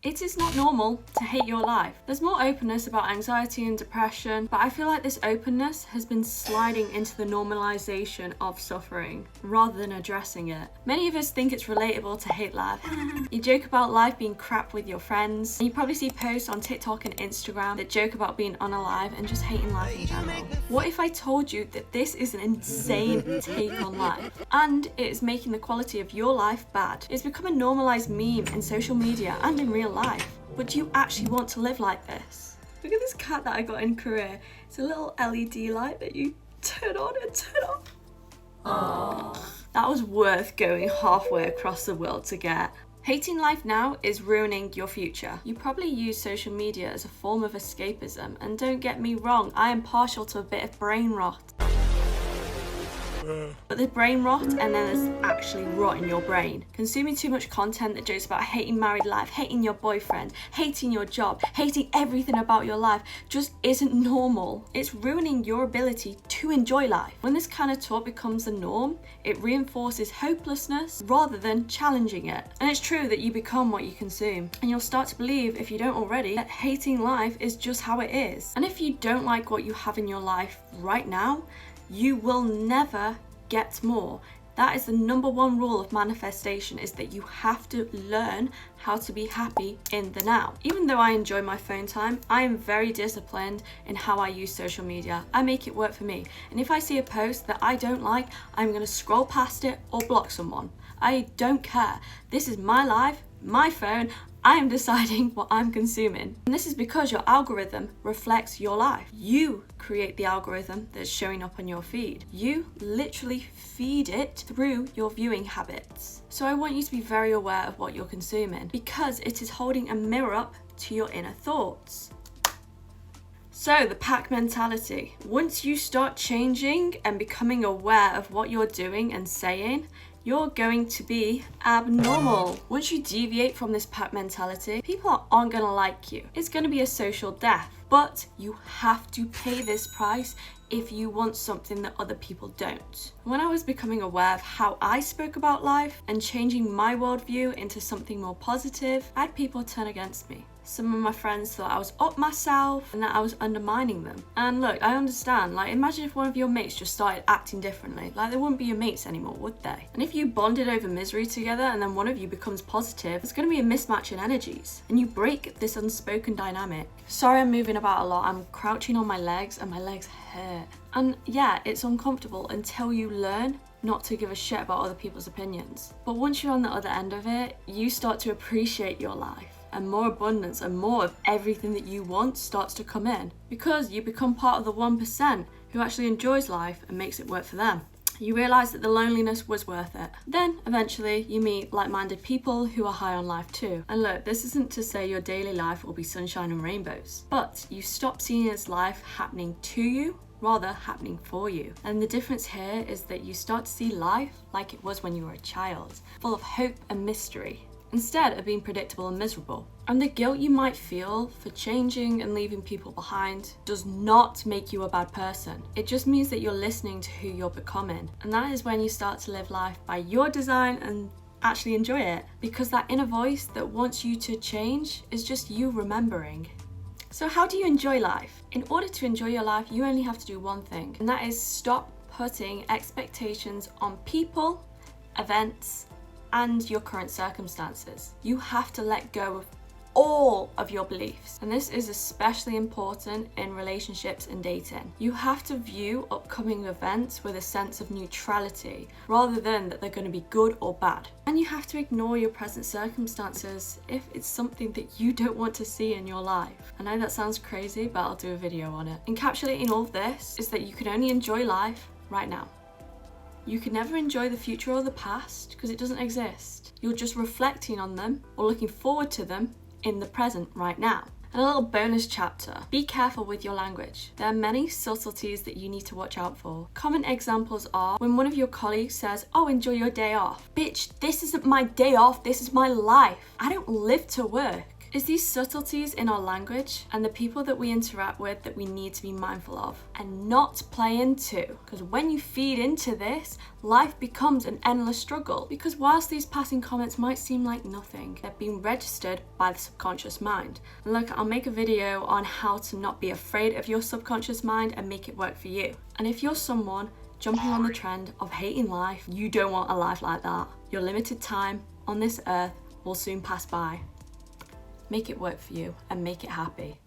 It is not normal to hate your life. There's more openness about anxiety and depression, but I feel like this openness has been sliding into the normalization of suffering rather than addressing it. Many of us think it's relatable to hate life. You joke about life being crap with your friends, and you probably see posts on TikTok and Instagram that joke about being unalive and just hating life in general. What if I told you that this is an insane take on life, and it is making the quality of your life bad? It's become a normalized meme in social media and in real life. But do you actually want to live like this? Look at this cat that I got in Korea. It's a little LED light that you turn on and turn off. Oh, that was worth going halfway across the world to get. Hating life now is ruining your future. You probably use social media as a form of escapism, and don't get me wrong, I am partial to a bit of brain rot. But there's brain rot, and then there's actually rot in your brain. Consuming too much content that jokes about hating married life, hating your boyfriend, hating your job, hating everything about your life just isn't normal. It's ruining your ability to enjoy life. When this kind of talk becomes the norm, it reinforces hopelessness rather than challenging it. And it's true that you become what you consume. And you'll start to believe, if you don't already, that hating life is just how it is. And if you don't like what you have in your life right now, you will never get more. That is the number one rule of manifestation, is that you have to learn how to be happy in the now. Even though I enjoy my phone time, I am very disciplined in how I use social media. I make it work for me. And if I see a post that I don't like, I'm going to scroll past it or block someone. I don't care. This is my life, my phone. I am deciding what I'm consuming. And this is because your algorithm reflects your life. You create the algorithm that's showing up on your feed. You literally feed it through your viewing habits. So I want you to be very aware of what you're consuming, because it is holding a mirror up to your inner thoughts. So the pack mentality. Once you start changing and becoming aware of what you're doing and saying, you're going to be abnormal. Once you deviate from this pack mentality, people aren't going to like you. It's going to be a social death. But you have to pay this price if you want something that other people don't. When I was becoming aware of how I spoke about life and changing my worldview into something more positive, I had people turn against me. Some of my friends thought I was up myself and that I was undermining them. And look, I understand. Like, imagine if one of your mates just started acting differently. Like, they wouldn't be your mates anymore, would they? And if you bonded over misery together and then one of you becomes positive, there's going to be a mismatch in energies. And you break this unspoken dynamic. Sorry, I'm moving about a lot. I'm crouching on my legs and my legs hurt. And yeah, it's uncomfortable until you learn not to give a shit about other people's opinions. But once you're on the other end of it, you start to appreciate your life. And more abundance and more of everything that you want starts to come in, because you become part of the 1% who actually enjoys life and makes it work for them. You realise that the loneliness was worth it. Then eventually you meet like-minded people who are high on life too. And look, this isn't to say your daily life will be sunshine and rainbows, but you stop seeing as life happening to you, rather happening for you. And the difference here is that you start to see life like it was when you were a child, full of hope and mystery, instead of being predictable and miserable. And the guilt you might feel for changing and leaving people behind does not make you a bad person. It just means that you're listening to who you're becoming. And that is when you start to live life by your design and actually enjoy it. Because that inner voice that wants you to change is just you remembering. So how do you enjoy life? In order to enjoy your life, you only have to do one thing, and that is stop putting expectations on people, events, and your current circumstances. You have to let go of all of your beliefs. And this is especially important in relationships and dating. You have to view upcoming events with a sense of neutrality, rather than that they're going to be good or bad. And you have to ignore your present circumstances if it's something that you don't want to see in your life. I know that sounds crazy, but I'll do a video on it. Encapsulating all of this is that you can only enjoy life right now. You can never enjoy the future or the past because it doesn't exist. You're just reflecting on them or looking forward to them in the present right now. And a little bonus chapter. Be careful with your language. There are many subtleties that you need to watch out for. Common examples are when one of your colleagues says, "Oh, enjoy your day off." Bitch, this isn't my day off, this is my life. I don't live to work. It's these subtleties in our language and the people that we interact with that we need to be mindful of and not play into. Because when you feed into this, life becomes an endless struggle. Because whilst these passing comments might seem like nothing, they're being registered by the subconscious mind. And look, I'll make a video on how to not be afraid of your subconscious mind and make it work for you. And if you're someone jumping on the trend of hating life, you don't want a life like that. Your limited time on this earth will soon pass by. Make it work for you and make it happy.